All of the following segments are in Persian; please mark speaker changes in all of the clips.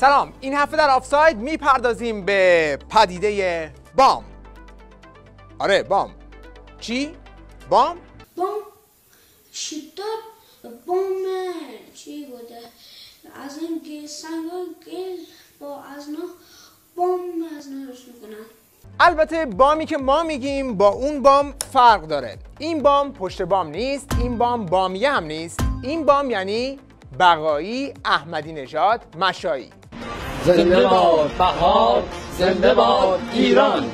Speaker 1: سلام، این هفته در آفساید میپردازیم به پدیده بام. آره بام. چی؟ بام؟
Speaker 2: بام شدت بام چی بوده؟ از این سنگا گل با ازنا بام ازنا روش میکنن.
Speaker 1: البته بامی که ما میگیم با اون بام فرق داره. این بام پشت بام نیست، این بام بامیه هم نیست. این بام یعنی بقایی، احمدی نژاد، مشایی.
Speaker 3: زنده باد بهار، زنده باد ایران.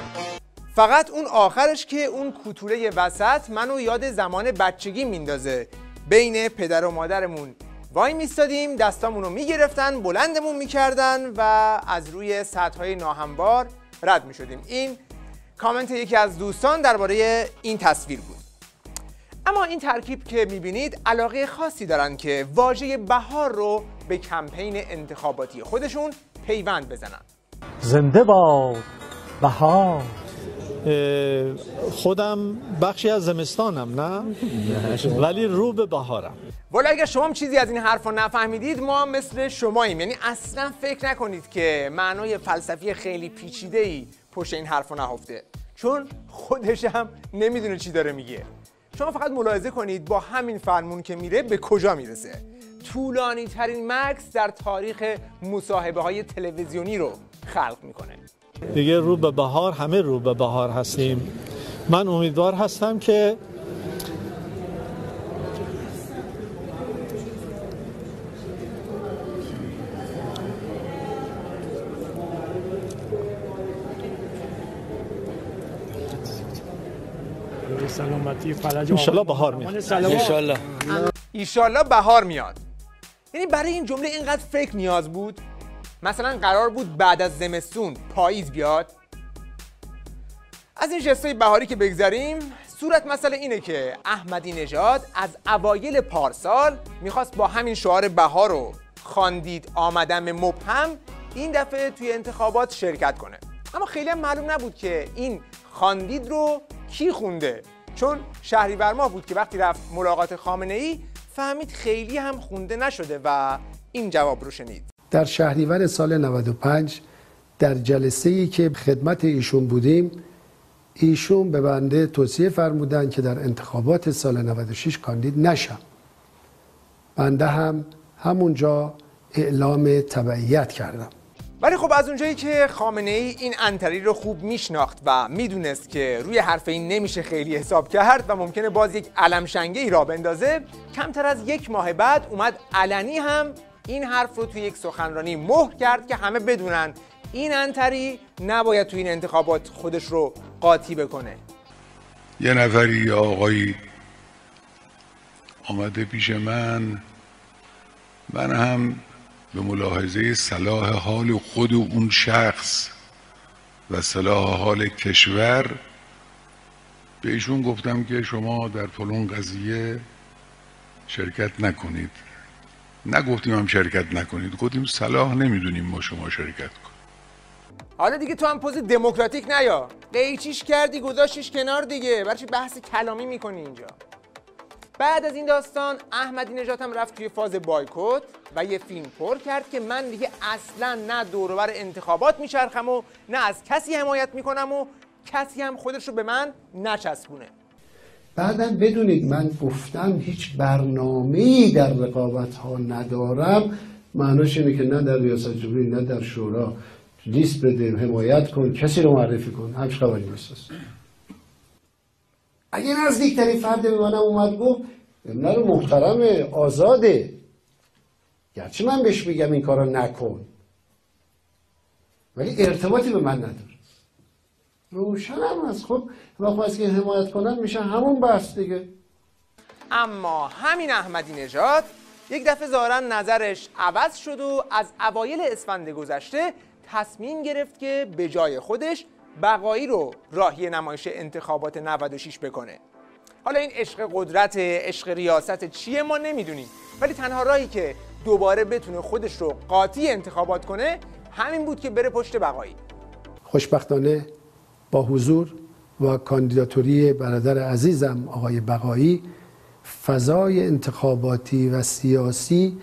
Speaker 1: فقط اون آخرش که اون کوتوله وسط منو یاد زمان بچگی میندازه. بین پدر و مادرمون وای میستادیم، دستامونو میگرفتن، بلندمون میکردن و از روی سطحهای ناهموار رد میشدیم. این کامنت یکی از دوستان درباره این تصویر بود. اما این ترکیب که میبینید علاقه خاصی دارن که واژه بهار رو به کمپین انتخاباتی خودشون پیوند بزنن.
Speaker 4: زنده باد بهار.
Speaker 5: خودم بخشی از زمستانم نه ولی رو به بهارم.
Speaker 1: ولی اگر شما چیزی از این حرفا نفهمیدید ما مثل شماییم، یعنی اصلا فکر نکنید که معنای فلسفی خیلی پیچیده‌ای پشت این حرفا نهفته، چون خودش هم نمیدونه چی داره میگه. شما فقط ملاحظه کنید با همین فرمون که میره به کجا میرسه. طولانی ترین مکث در تاریخ مصاحبه های تلویزیونی رو خلق میکنه.
Speaker 5: دیگه رو به بهار، همه رو به بهار هستیم. من امیدوار هستم که
Speaker 4: سلامتی فلج
Speaker 5: انشالله بهار میاد.
Speaker 1: ایشالله بهار میاد. یعنی برای این جمله اینقدر فکر نیاز بود؟ مثلا قرار بود بعد از زمستون پاییز بیاد؟ از این جستای بهاری که بگذریم، صورت مسئله اینه که احمدی نژاد از اوایل پارسال میخواست با همین شعار بهار رو خواندید آمدم مبهم این دفعه توی انتخابات شرکت کنه. اما خیلی هم معلوم نبود که این خواندید رو کی خونده، چون شهریور ماه بود که وقتی رفت ملاقات خامنه‌ای فهمید خیلی هم خونده نشده و این جواب رو شنید.
Speaker 6: در شهریور سال 95 در جلسه‌ای که خدمت ایشون بودیم، ایشون به بنده توصیه فرمودن که در انتخابات سال 96 کاندید نشم. بنده هم همونجا اعلام تبعیت کردم.
Speaker 1: ولی خب از اونجایی که خامنه‌ای این عنتری رو خوب میشناخت و میدونست که روی حرف این نمیشه خیلی حساب کرد و ممکنه باز یک علمشنگه‌ای را بندازه، کمتر از یک ماه بعد اومد علنی هم این حرف رو توی یک سخنرانی مهر کرد که همه بدونن این عنتری نباید توی این انتخابات خودش رو قاطی بکنه.
Speaker 7: یه نفری آقایی آمده پیش من هم به ملاحظه صلاح حال خود اون شخص و صلاح حال کشور به ایشون گفتم که شما در فلان قضیه شرکت نکنید. نگفتیم هم شرکت نکنید، گفتیم صلاح نمیدونیم ما شما شرکت کن.
Speaker 1: حالا دیگه تو هم پوز دموکراتیک نیا، قیچیش کردی گذاشتیش کنار دیگه، برای چی بحث کلامی میکنی اینجا؟ بعد از این داستان احمدی نژاد هم رفت توی فاز بایکوت و یه فیلم پر کرد که من دیگه اصلا نه دور و بر انتخابات میچرخم و نه از کسی حمایت میکنم و کسی هم خودش رو به من نچسبونه.
Speaker 6: بعداً بدونید من گفتم هیچ برنامه‌ای در رقابت ها ندارم، معناش اینه که نه در ریاست جمهوری نه در شورا لیست بده، حمایت کن، کسی رو معرفی کن، همش خبری نیست. اگه نزدیکترین فرد به منم اومد گفت ابنه رو محترمه، آزاده، گرچه من بهش میگم این کارا نکن ولی ارتباطی به من نداره، روشنم هست. خب وقتی از که حمایت کنن میشه همون بحث دیگه.
Speaker 1: اما همین احمدی نژاد یک دفعه ظاهراً نظرش عوض شد و از اوایل اسفند گذشته تصمیم گرفت که به جای خودش بقایی رو راهی نمایش انتخابات 96 بکنه. حالا این عشق قدرت، عشق ریاست چیه ما نمیدونیم، ولی تنها راهی که دوباره بتونه خودش رو قاطی انتخابات کنه همین بود که بره پشت بقایی.
Speaker 6: خوشبختانه با حضور و کاندیداتوری برادر عزیزم آقای بقایی فضای انتخاباتی و سیاسی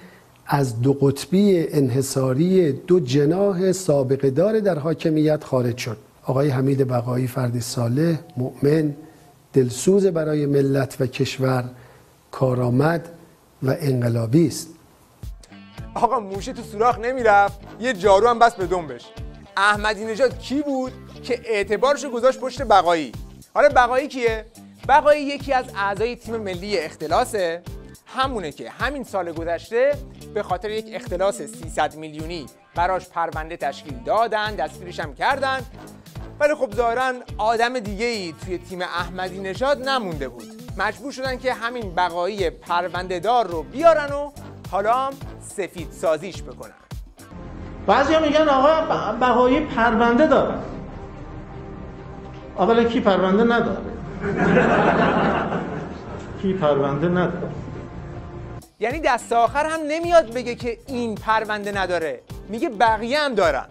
Speaker 6: از دو قطبی انحصاری دو جناح سابقه دار در حاکمیت خارج شد. آقای حمید بقایی فردی صالح، مؤمن، دلسوز برای ملت و کشور، کارآمد و انقلابی است.
Speaker 1: آقا موشه تو سوراخ نمیرفت، یه جارو هم بس به دنبش. احمدی نژاد کی بود که اعتبارشو گذاشت پشت بقایی؟ حالا بقایی کیه؟ بقایی یکی از اعضای تیم ملی اختلاسه، همونه که همین سال گذشته به خاطر یک اختلاس 300 میلیونی براش پرونده تشکیل دادن، دستگیرش هم کردن، ولی خب ظاهراً آدم دیگه‌ای توی تیم احمدی نژاد نمونده بود. مجبور شدن که همین بقایی پرونده دار رو بیارن و حالا هم سفید سازیش بکنن.
Speaker 8: بعضیا میگن آقا بقایی پرونده داره. اولا کی پرونده نداره؟ کی پرونده نداره؟
Speaker 1: یعنی دست آخر هم نمیاد بگه که این پرونده نداره، میگه بقیه هم دارن.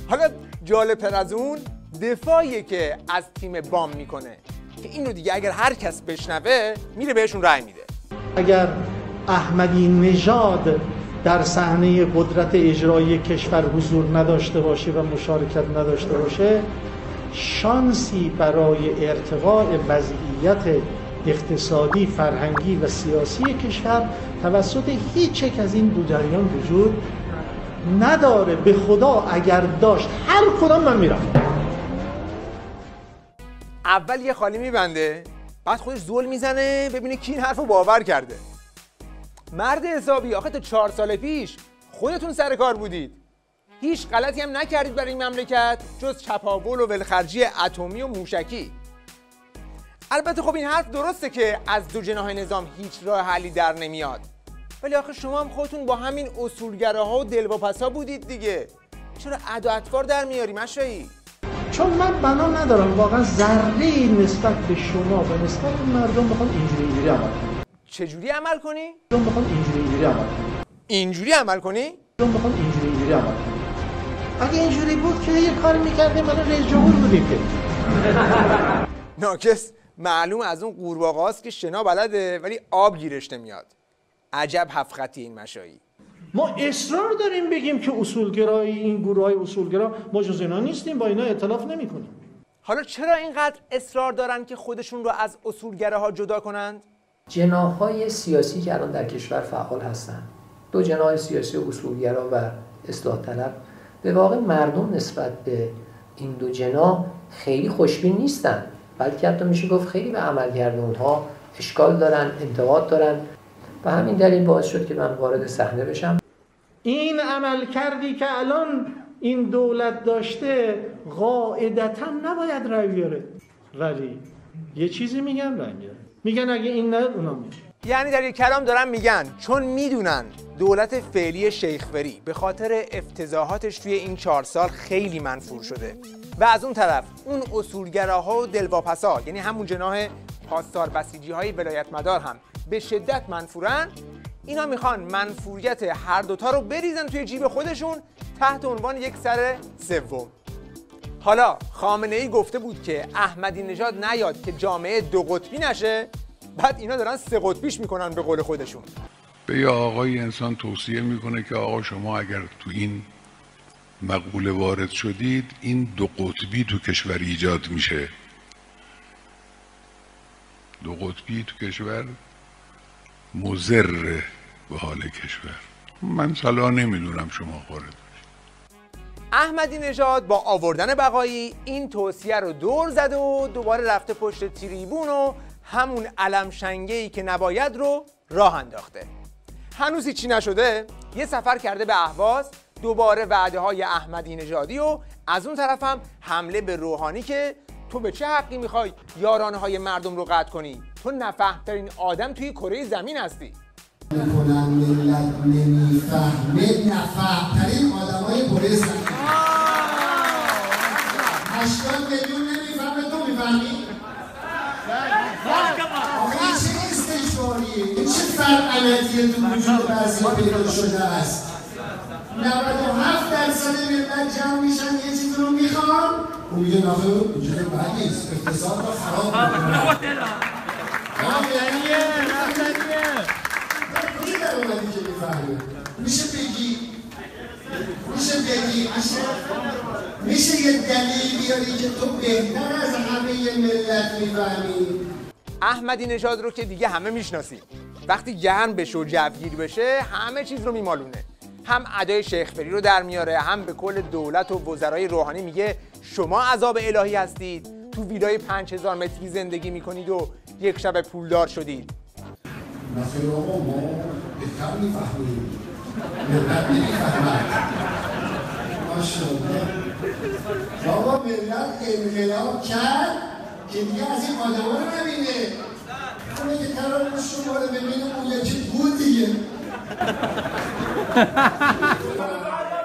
Speaker 1: حالا جالب‌تر از اون دفاعیه که از تیم بام میکنه که اینو دیگه اگر هر کس بشنوه میره بهشون رأی میده.
Speaker 8: اگر احمدی نژاد در صحنه قدرت اجرایی کشور حضور نداشته باشه و مشارکت نداشته باشه، شانسی برای ارتقاء وضعیت اقتصادی، فرهنگی و سیاسی کشور توسط هیچ یک از این دو جریان وجود نداره. به خدا اگر داشت هر کدام من میرم.
Speaker 1: اول یه خالی میبنده، بعد خودش زل میزنه ببینه کی این حرفو باور کرده. مرد حسابی، آخه تا 4 سال پیش خودتون سر کار بودید، هیچ غلطی هم نکردید برای این مملکت جز چپاول و ولخرجی اتمی و موشکی. البته خب این حرف درسته که از دو جناح نظام هیچ راه حلی در نمیاد، ولی آخه شما هم خودتون با همین اصولگراها و دلواپسا بودید دیگه، چرا ادا اطوار در میاری مشایی؟
Speaker 8: چون من بنا ندارم واقعا ذره‌ای نسبت به شما و نسبت به مردم بخوام اینجوری عمل کنم.
Speaker 1: چجوری عمل کنی؟
Speaker 8: بخوام اینجوری عمل کنم.
Speaker 1: اینجوری عمل کنی؟
Speaker 8: بخوام اینجوری عمل کنم. اگه اینجوری بود که یه کاری می‌کردیم من رئیس جمهور بودیم که.
Speaker 1: ناکس معلوم از اون قورباغه‌هاست که شنا بلده ولی آب گیرش نمیاد. عجب هفخطی این مشایی.
Speaker 8: ما اصرار داریم بگیم که اصولگرایی، این گروه‌های اصولگرا ما جز اینا نیستیم، با اینا ائتلاف نمی‌کنیم.
Speaker 1: حالا چرا اینقدر اصرار دارن که خودشون رو از اصولگراها جدا کنند؟
Speaker 9: جناح‌های سیاسی که الان در کشور فعال هستند، دو جناح سیاسی اصولگرا و اصلاح طلب، به واقع مردم نسبت به این دو جناح خیلی خوشبین نیستن، بلکه حتی میشه گفت خیلی به عملکرد اونها اشکال دارن، انتقاد دارن. و همین دلیل باعث شد که من وارد صحنه بشم.
Speaker 8: این عملکردی که الان این دولت داشته قاعدتاً نباید رأی بیاره، ولی یه چیزی میگن رأی میاره. میگن اگه این نه اونا میشه.
Speaker 1: یعنی در یک کلام دارن میگن چون میدونن دولت فعلی شیخوری به خاطر افتضاحاتش توی این 4 سال خیلی منفور شده و از اون طرف اون اصولگراها و دلواپسا، یعنی همون جناح پاسدار بسیجی های ولایت مدار هم به شدت منفورن، اینا میخوان منفوریت هر دوتا رو بریزن توی جیب خودشون تحت عنوان یک سر سوم. حالا خامنه ای گفته بود که احمدی نژاد نیاد که جامعه دو قطبی نشه، بعد اینا دارن 3 قطبیش میکنن به قول خودشون.
Speaker 7: به یه آقای انسان توصیه میکنه که آقا شما اگر تو این مقوله وارد شدید، این دو قطبی تو کشور ایجاد میشه. دو قطبی تو کشور مضر به حال کشور. من صلاح نمیدونم شما وارد بشید.
Speaker 1: احمدی نژاد با آوردن بقایی این توصیه رو دور زد و دوباره رفته پشت تریبون و همون علم شنگه‌ای که نباید رو راه انداخته. هنوز چی نشده، یه سفر کرده به اهواز، دوباره وعده های احمدی نژادی و از اون طرف هم حمله به روحانی که تو به چه حقی میخوای یارانه های مردم رو قطع کنی؟ تو نفهمترین آدم توی کره زمین هستی.
Speaker 10: میکنن ملت نمیفهمه، نفهمترین آدم های کره زمین. 80 میلیون نمیفهمه، تو میفهمی؟ آقا این چه استشواریه؟ این چه فرقنتیه تو وجود بعضی پیدا شده است؟ 97% ملت جمع میشن یه چیز رو میخوان، اون میگه ناخه اینجوری بد نیست، اقتصاد رو خراب کنه. کجا در اومدی که میفهمی. میشه بگی میشه یه دلیل بیاری که تو بهتر از همه ملت میفهمی؟
Speaker 1: احمدی نژاد رو که دیگه همه میشناسیم. وقتی گرم بشه و جوگیر بشه همه چیز رو میمالونه. هم ادای شیخ فری رو در میاره، هم به کل دولت و وزرای روحانی میگه شما عذاب الهی هستید، تو ویلای 5000 متری زندگی میکنید و یک شب پولدار شدید.
Speaker 10: نخیر آقا ما بهتر میفهمیم، ملت نمیفهمد. ماشاءالله بابا ملت انقلاب کرد که دیگه از این آدم ها رو نبینه. اونه که قرار بود شما رو ببینه اون یکی بود دیگه.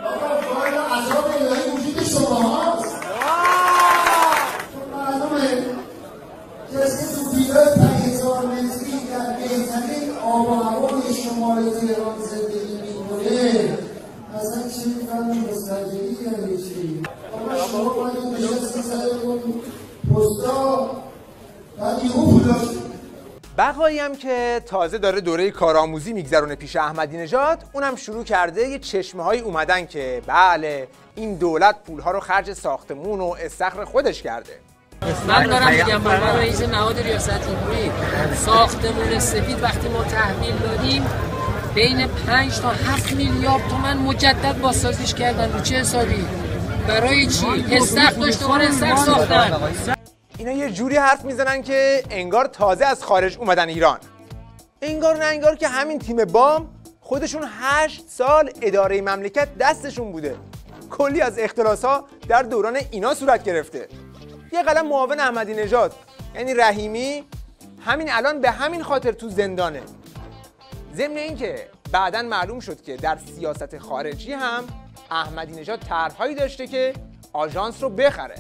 Speaker 10: بابا فایل عذاب الهی وجود شما هست. معلومه کسی تو ویلای 5000 متری در بهترین آب و هوای شمال تهران زندگی میکنه، اصلا چی میفهمه مستجری یعنی چی؟ بابا شما باید نشستی سر اون پستا بعد یهو پولا شد.
Speaker 1: بقایی هم که تازه داره دوره کارآموزی میگذرونه پیش احمدی نژاد، اونم شروع کرده یه چشمه‌هایی اومدن که بله این دولت پولها رو خرج ساختمون و استخر خودش کرده.
Speaker 11: من دارم میگم با رئیس نهاد ریاست جمهوری ساختمون سفید وقتی ما تحویل دادیم بین 5 تا 7 میلیارد تومان مجدد بازسازیش کردن. رو چه حسابی؟ برای چی؟ استخر داشت دوباره استخر ساختن.
Speaker 1: اینا یه جوری حرف میزنن که انگار تازه از خارج اومدن ایران. انگار نه انگار که همین تیم بام خودشون 8 سال اداره مملکت دستشون بوده. کلی از اختلاس‌ها در دوران اینا صورت گرفته. یه قلم معاون احمدی نژاد یعنی رحیمی همین الان به همین خاطر تو زندانه. ضمن اینکه بعداً معلوم شد که در سیاست خارجی هم احمدی نژاد طرح‌هایی داشته که آژانس رو بخره.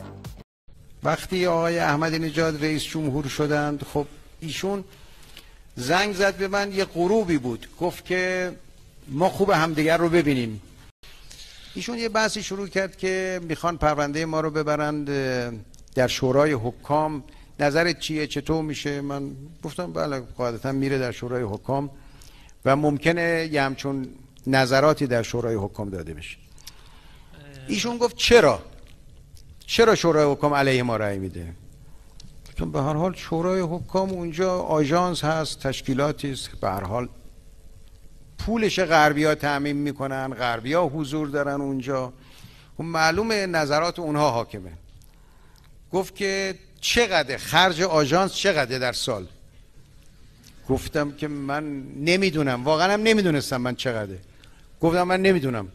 Speaker 12: وقتی آقای احمدی نژاد رئیس جمهور شدند، خب ایشون زنگ زد به من، یه غروبی بود، گفت که ما خوب همدیگر رو ببینیم. ایشون یه بحثی شروع کرد که میخوان پرونده ما رو ببرند در شورای حکام، نظرت چیه، چطور میشه؟ من گفتم بله قاعدتا میره در شورای حکام و ممکنه یه همچون نظراتی در شورای حکام داده بشه. ایشون گفت چرا شورای حکام علیه ما رأی میده؟ چون به هر حال شورای حکام اونجا آژانس هست، تشکیلاتی است، به هر حال پولش غربی‌ها تامین میکنن، غربی‌ها حضور دارن اونجا، معلومه نظرات اونها حاکمه. گفت که چقدر خرج آژانس چقدر در سال؟ گفتم که من نمیدونم، واقعا هم نمیدونستم من چقدره. گفتم من نمیدونم،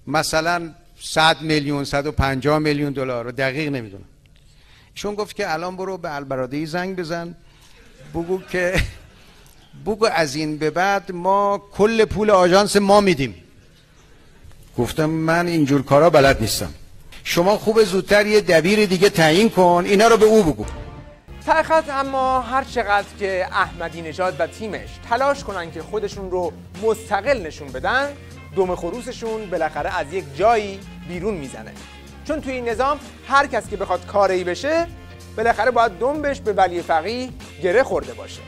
Speaker 12: مثلا 100 میلیون 150 میلیون دلار رو دقیق نمیدونم. ایشون گفت که الان برو به البرادعی زنگ بزن، بگو از این به بعد ما کل پول آژانس ما میدیم. گفتم من اینجور کارا بلد نیستم، شما خوب زودتر یه دبیر دیگه تعیین کن، اینا رو به او بگو.
Speaker 1: تحقیقات اما هر چقدر که احمدی نژاد و تیمش تلاش کنن که خودشون رو مستقل نشون بدن، دم خروسشون بالاخره از یک جایی بیرون میزنه. چون توی این نظام هر کس که بخواد کاری بشه بالاخره باید دمبش به ولی فقیه گره خورده باشه.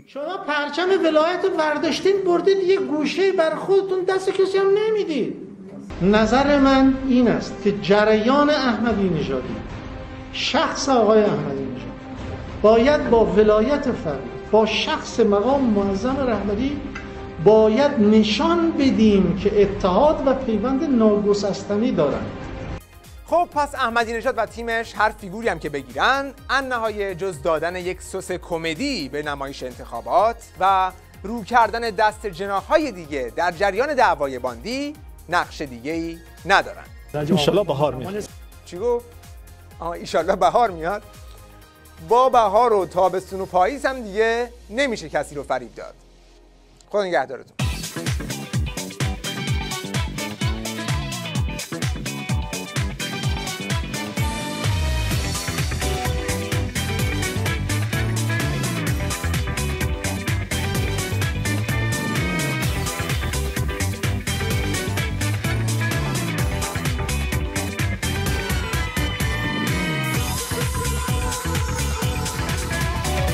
Speaker 8: شما پرچم ولایت برداشتین بردید یه گوشه بر خودتون، دست کسی هم نمیدید. نظر من این است که جریان احمدی نژادی، شخص آقای احمدی نژاد باید با ولایت فقیه، با شخص مقام معظم رهبری باید نشان بدیم که اتحاد و پیوند ناگسستنی دارن.
Speaker 1: خب پس احمدی نژاد و تیمش هر فیگوری هم که بگیرن، النهایه جز دادن یک سس کمدی به نمایش انتخابات و رو کردن دست جناح‌های دیگه در جریان دعوای باندی نقش دیگه‌ای ندارن.
Speaker 5: انشالله بهار میاد.
Speaker 1: چی گفت؟ انشالله بهار میاد. با بهار و تابستون و پاییز هم دیگه نمیشه کسی رو فریب داد. خدا نگهدارتون.